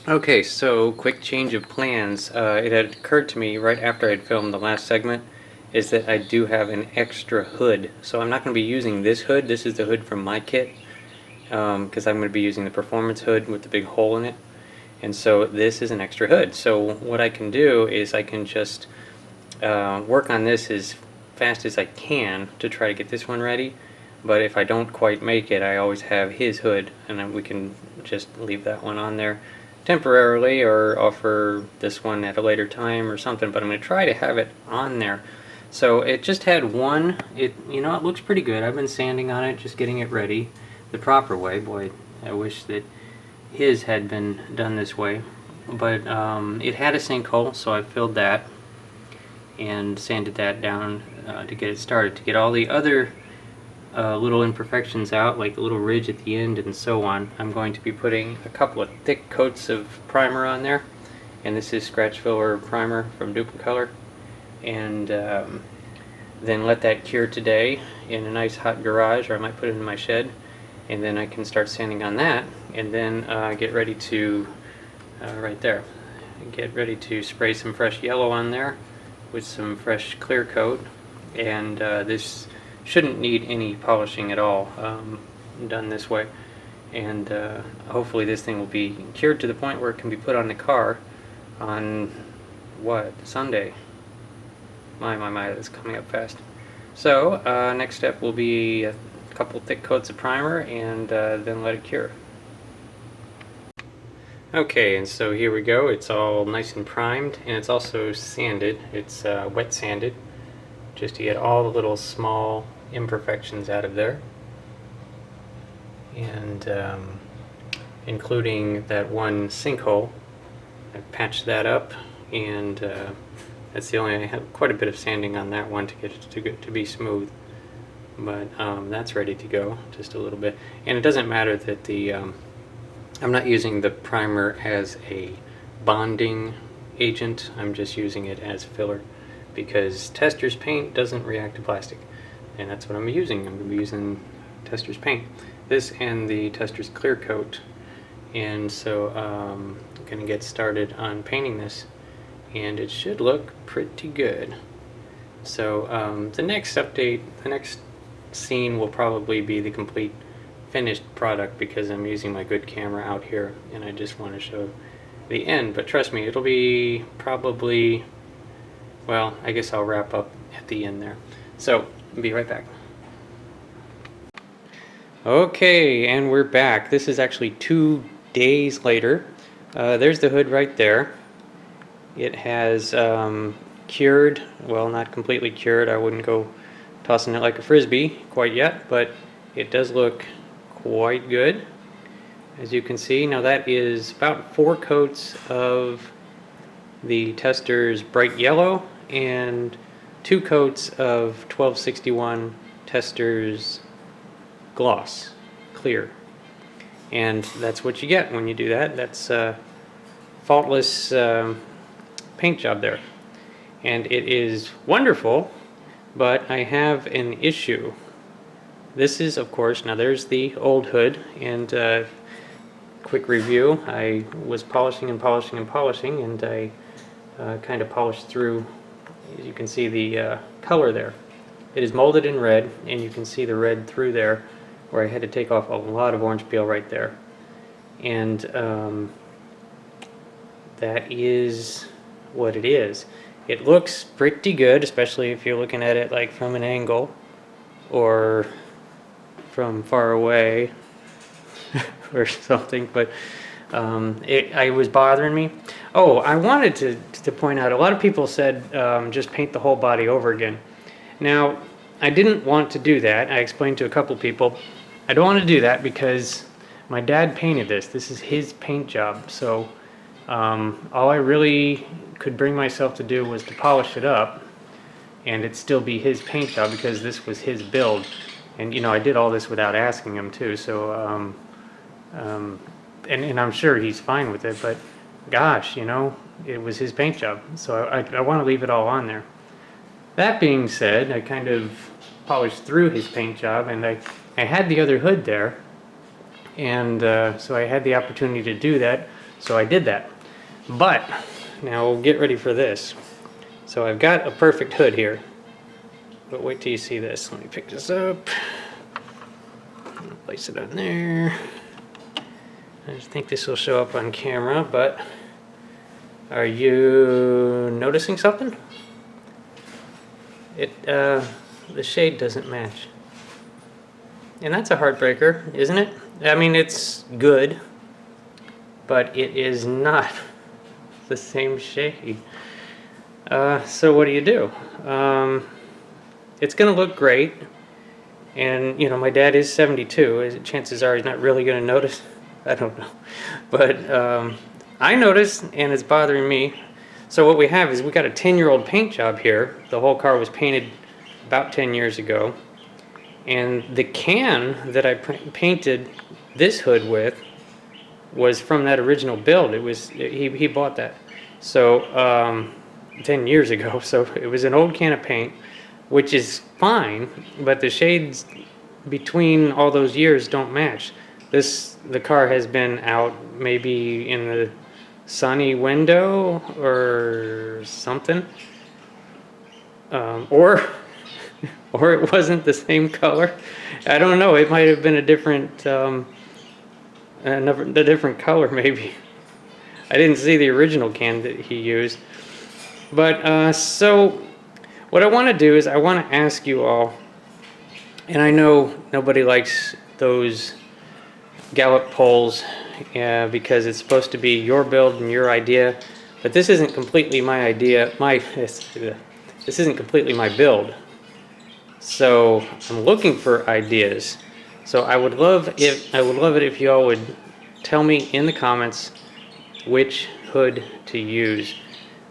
Okay, so quick change of plans. It had occurred to me right after I'd filmed the last segment is that I do have an extra hood. So I'm not going to be using this hood. This is the hood from my kit because I'm going to be using the performance hood with the big hole in it. And so this is an extra hood. So what I can do is I can just work on this as fast as I can to try to get this one ready. But if I don't quite make it, I always have his hood, and then we can just leave that one on there temporarily or offer this one at a later time or something. But I'm going to try to have it on there. So it just had one. It looks pretty good. I've been sanding on it, just getting it ready the proper way. Boy, I wish that his had been done this way. But it had a sinkhole, so I filled that and sanded that down to get it started. To get all the other little imperfections out, like the little ridge at the end and so on, I'm going to be putting a couple of thick coats of primer on there. And this is scratch filler primer from Duplicolor. And then let that cure today in a nice hot garage, or I might put it in my shed. And then I can start sanding on that, and then get ready to, right there, get ready to spray some fresh yellow on there with some fresh clear coat. And this shouldn't need any polishing at all, done this way. And hopefully this thing will be cured to the point where it can be put on the car on, what, Sunday? My, that's coming up fast. So next step will be a couple thick coats of primer and then let it cure. Okay, and so here we go. It's all nice and primed, and it's also sanded. It's wet sanded, just to get all the little small imperfections out of there. And including that one sinkhole. I patched that up, and that's the only, I have quite a bit of sanding on that one to get it to be smooth. But that's ready to go, just a little bit. And it doesn't matter that the I'm not using the primer as a bonding agent. I'm just using it as filler because Tester's paint doesn't react to plastic, and that's what I'm using. I'm going to be using Tester's paint, this and the Tester's clear coat. And so I'm going to get started on painting this, and it should look pretty good. So the next update, the next scene will probably be the complete finished product because I'm using my good camera out here and I just want to show the end. But trust me, it'll be probably, well, I guess I'll wrap up at the end there. So I'll be right back. Okay, and we're back. This is actually 2 days later. There's the hood right there. It has cured, well, not completely cured. I wouldn't go tossing it like a frisbee quite yet, but it does look quite good, as you can see. Now that is about 4 coats of the Tester's bright yellow and 2 coats of 1261 Tester's gloss clear, and that's what you get when you do that. That's faultless paint job there, and it is wonderful. But I have an issue. This is, of course, now there's the old hood, and quick review, I was polishing and polishing and polishing, and I kind of polished through, as you can see, the color there. It is molded in red, and you can see the red through there, where I had to take off a lot of orange peel right there. And that is what it is. It looks pretty good, especially if you're looking at it like from an angle or from far away or something, but it was bothering me. Oh, I wanted to point out, a lot of people said just paint the whole body over again. Now, I didn't want to do that. I explained to a couple people, I don't want to do that because my dad painted this. This is his paint job, so all I really could bring myself to do was to polish it up, and it'd still be his paint job because this was his build. And I did all this without asking him too, so and I'm sure he's fine with it, but gosh, it was his paint job, so I want to leave it all on there. That being said, I kind of polished through his paint job, and I had the other hood there, and so I had the opportunity to do that. So I did that. But now get ready for this. So I've got a perfect hood here. But wait till you see this. Let me pick this up. Place it on there. I just think this will show up on camera, but are you noticing something? The shade doesn't match. And that's a heartbreaker, isn't it? I mean, it's good, but it is not the same shade. So what do? It's gonna look great, and you know, my dad is 72. Chances are he's not really gonna notice. I don't know, but I noticed, and it's bothering me. So what we have is we got a 10-year-old paint job here. The whole car was painted about 10 years ago, and the can that I painted this hood with was from that original build. It was he bought that, so 10 years ago. So it was an old can of paint, which is fine, but the shades between all those years don't match. The car has been out maybe in the sunny window or something, or it wasn't the same color. I don't know. It might have been a different different color maybe. I didn't see the original can that he used. But so what I want to do is I want to ask you all, and I know nobody likes those Gallup polls because it's supposed to be your build and your idea, but this isn't completely my idea. This isn't completely my build. So I'm looking for ideas. So I would love it if you all would tell me in the comments which hood to use.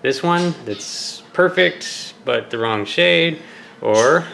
This one that's perfect but the wrong shade, or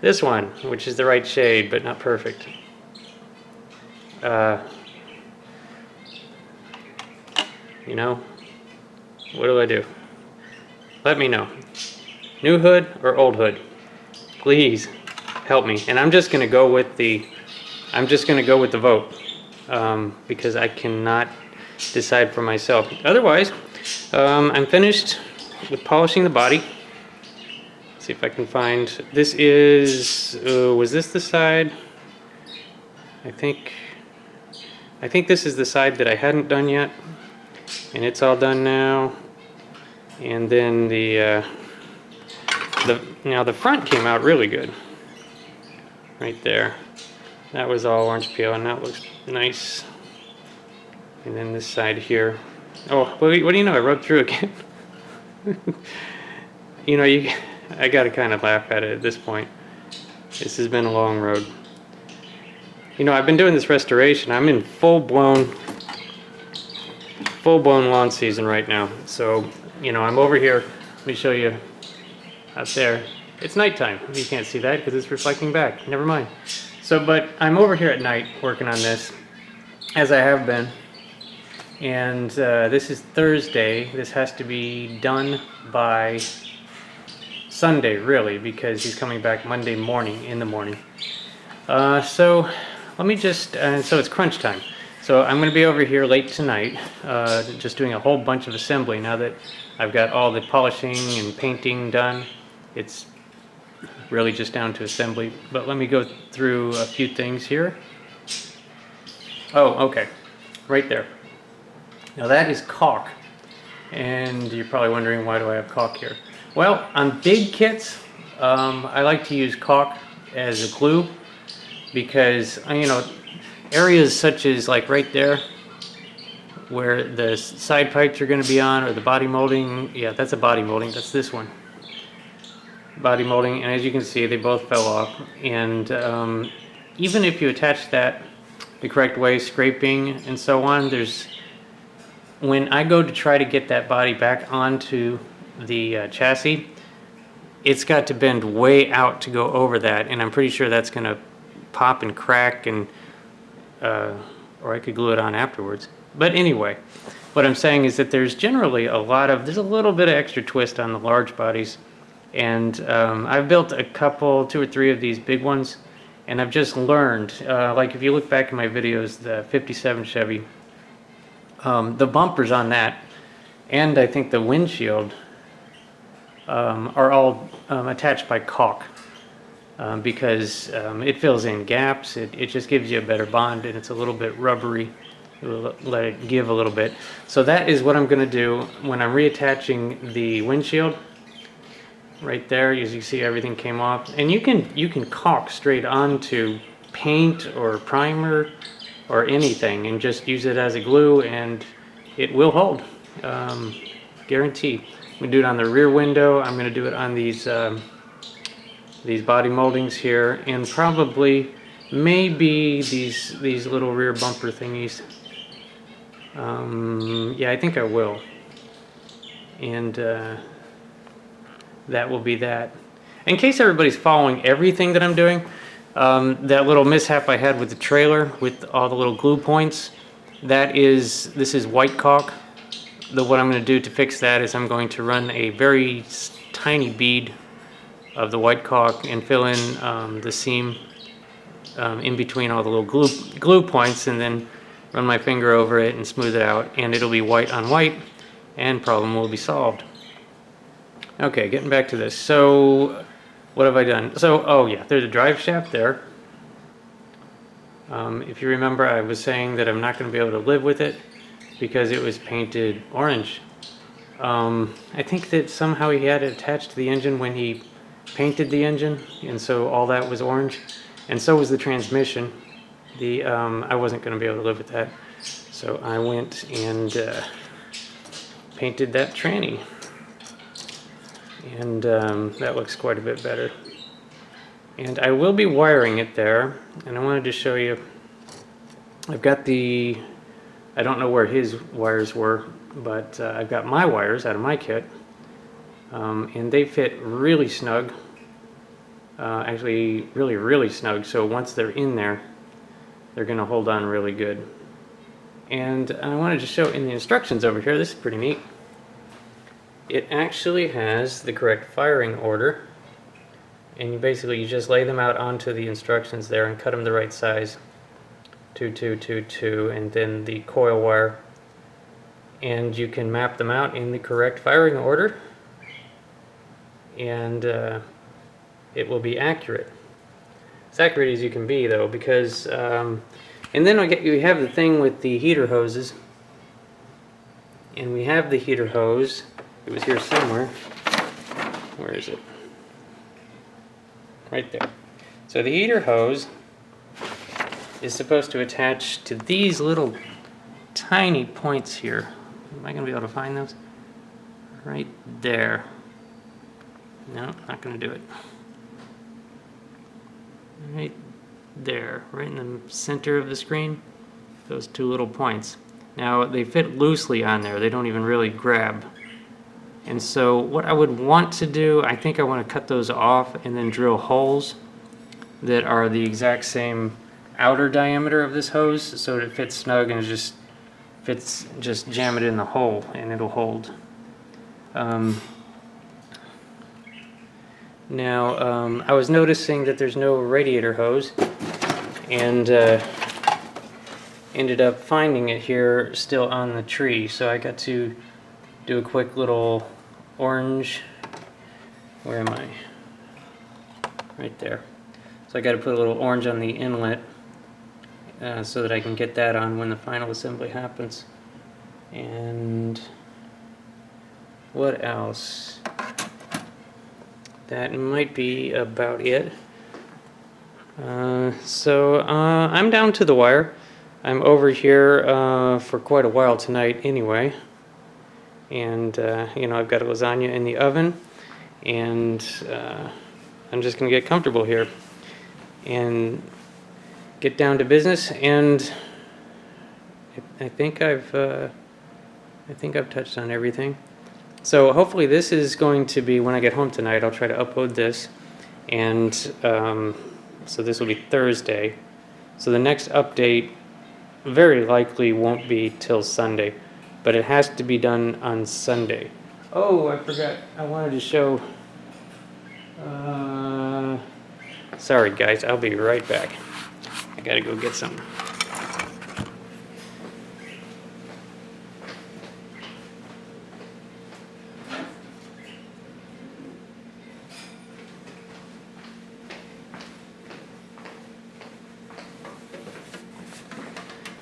this one which is the right shade but not perfect. You know, what do? Let me know. New hood or old hood? Please help me. And I'm just gonna go with the vote because I cannot decide for myself. Otherwise, I'm finished with polishing the body. Let's see if I can find. This is was this the side? I think this is the side that I hadn't done yet, and it's all done now. And then now the front came out really good, right there. That was all orange peel, and that looks nice. And then this side here. Oh, what do you know? I rubbed through again. You know, I gotta kind of laugh at it at this point. This has been a long road. You know, I've been doing this restoration. I'm in full-blown lawn season right now. So, you know, I'm over here. Let me show you out there. It's nighttime. You can't see that because it's reflecting back. Never mind. So, but I'm over here at night working on this, as I have been. And this is Thursday. This has to be done by Sunday, really, because he's coming back Monday morning, in the morning. So let me just, so it's crunch time. So I'm going to be over here late tonight, just doing a whole bunch of assembly. Now that I've got all the polishing and painting done, it's really just down to assembly. But let me go through a few things here. Oh, okay, right there. Now that is caulk, and you're probably wondering, why do I have caulk here? Well, on big kits, I like to use caulk as a glue because, you know, areas such as like right there where the side pipes are going to be on, or the body molding. Yeah, that's a body molding. That's this one. Body molding, and as you can see, they both fell off. And even if you attach that the correct way, scraping and so on, when I go to try to get that body back onto the chassis, it's got to bend way out to go over that, and I'm pretty sure that's going to pop and crack, and or I could glue it on afterwards. But anyway, what I'm saying is that there's generally there's a little bit of extra twist on the large bodies, and I've built two or three of these big ones, and I've just learned, like if you look back in my videos, the 57 Chevy, The bumpers on that, and I think the windshield, are all attached by caulk, because it fills in gaps. It just gives you a better bond, and it's a little bit rubbery. It will let it give a little bit. So that is what I'm going to do when I'm reattaching the windshield. Right there, as you see, everything came off, and you can caulk straight onto paint or primer or anything, and just use it as a glue, and it will hold, guaranteed. I'm gonna do it on the rear window. I'm gonna do it on these body moldings here, and probably maybe these little rear bumper thingies. Yeah, I think I will, and that will be that. In case everybody's following everything that I'm doing, that little mishap I had with the trailer with all the little glue points, this is white caulk. What I'm going to do to fix that is I'm going to run a very tiny bead of the white caulk and fill in the seam in between all the little glue points, and then run my finger over it and smooth it out, and it'll be white on white, and problem will be solved. Okay, getting back to this. So what have I done? So, oh yeah, there's a drive shaft there. If you remember, I was saying that I'm not going to be able to live with it because it was painted orange. I think that somehow he had it attached to the engine when he painted the engine, and so all that was orange, and so was the transmission. I wasn't going to be able to live with that, so I went and painted that tranny, and that looks quite a bit better. And I will be wiring it there, and I wanted to show you. I've got I don't know where his wires were, but I've got my wires out of my kit, and they fit really snug, actually really snug, so once they're in there, they're going to hold on really good. And I wanted to show in the instructions over here, this is pretty neat. It actually has the correct firing order, and you just lay them out onto the instructions there and cut them the right size, 2, 2, 2, 2, and then the coil wire, and you can map them out in the correct firing order, and it will be accurate. As accurate as you can be, though, because and then you have the thing with the heater hoses, and we have the heater hose. It was here somewhere. Where is it? Right there. So the heater hose is supposed to attach to these little tiny points here. Am I going to be able to find those? Right there. No, not going to do it. Right there, right in the center of the screen, those two little points. Now they fit loosely on there, they don't even really grab. And so what I would want to do, I think I want to cut those off and then drill holes that are the exact same outer diameter of this hose, so that it fits snug and just jam it in the hole and it'll hold. Now I was noticing that there's no radiator hose, and ended up finding it here still on the tree, so I got to do a quick little orange. Where am I? Right there. So I got to put a little orange on the inlet so that I can get that on when the final assembly happens. And what else? That might be about it. So I'm down to the wire. I'm over here for quite a while tonight anyway. And I've got a lasagna in the oven, and I'm just going to get comfortable here and get down to business. And I think I've touched on everything. So hopefully this is going to be, when I get home tonight, I'll try to upload this, and so this will be Thursday. So the next update very likely won't be till Sunday, but it has to be done on Sunday. Oh, I forgot. I wanted to show. Sorry guys, I'll be right back. I gotta go get some.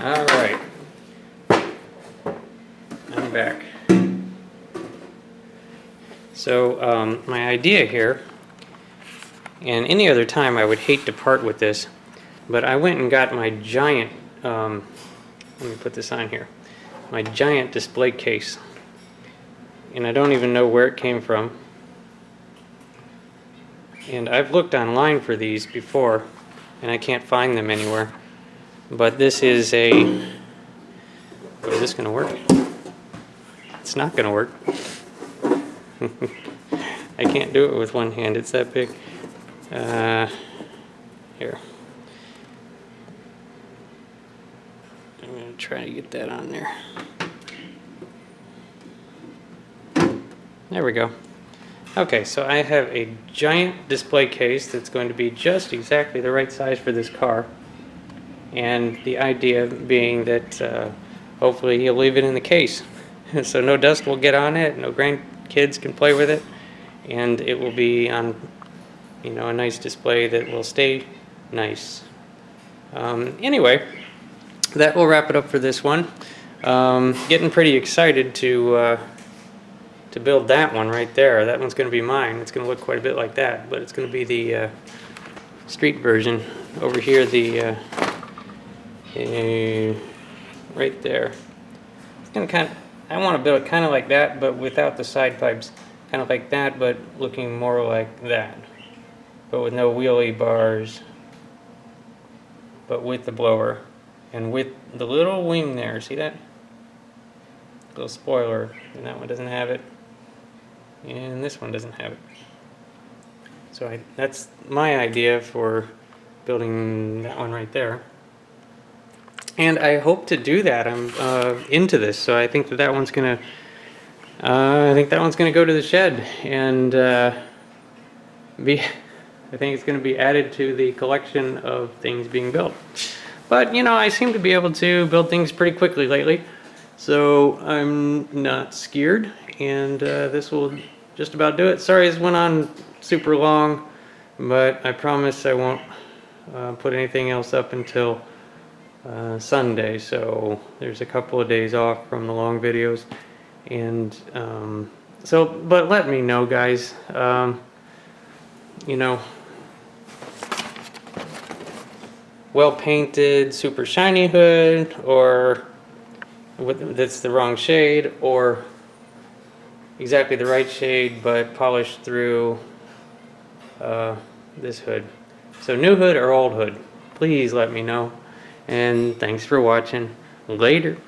Alright, I'm back. So my idea here, and any other time I would hate to part with this, but I went and got my giant, let me put this on here, my giant display case. And I don't even know where it came from. And I've looked online for these before, and I can't find them anywhere. But this is a... Is this going to work? It's not going to work. I can't do it with one hand, it's that big. Here. I'm going to try to get that on there. There we go. Okay, so I have a giant display case that's going to be just exactly the right size for this car. And the idea being that hopefully he'll leave it in the case. So no dust will get on it, no grandkids can play with it, and it will be on, you know, a nice display that will stay nice. Anyway, that will wrap it up for this one. Getting pretty excited to build that one right there. That one's going to be mine. It's going to look quite a bit like that, but it's going to be the street version. Over here, the right there. It's going to kind of, I want to build it kind of like that, but without the side pipes. Kind of like that, but looking more like that. But with no wheelie bars. But with the blower. And with the little wing there. See that? Little spoiler. And that one doesn't have it. And this one doesn't have it. So that's my idea for building that one right there. And I hope to do that. I'm into this, so I think that one's gonna. I think that one's gonna go to the shed and be. I think it's gonna be added to the collection of things being built. But you know, I seem to be able to build things pretty quickly lately, so I'm not scared. And this will just about do it. Sorry this went on super long, but I promise I won't put anything else up until Sunday. So there's a couple of days off from the long videos. And but let me know, guys. You know, well painted, super shiny hood, or that's the wrong shade, or exactly the right shade but polished through this hood. So new hood or old hood, please let me know. And thanks for watching. Later.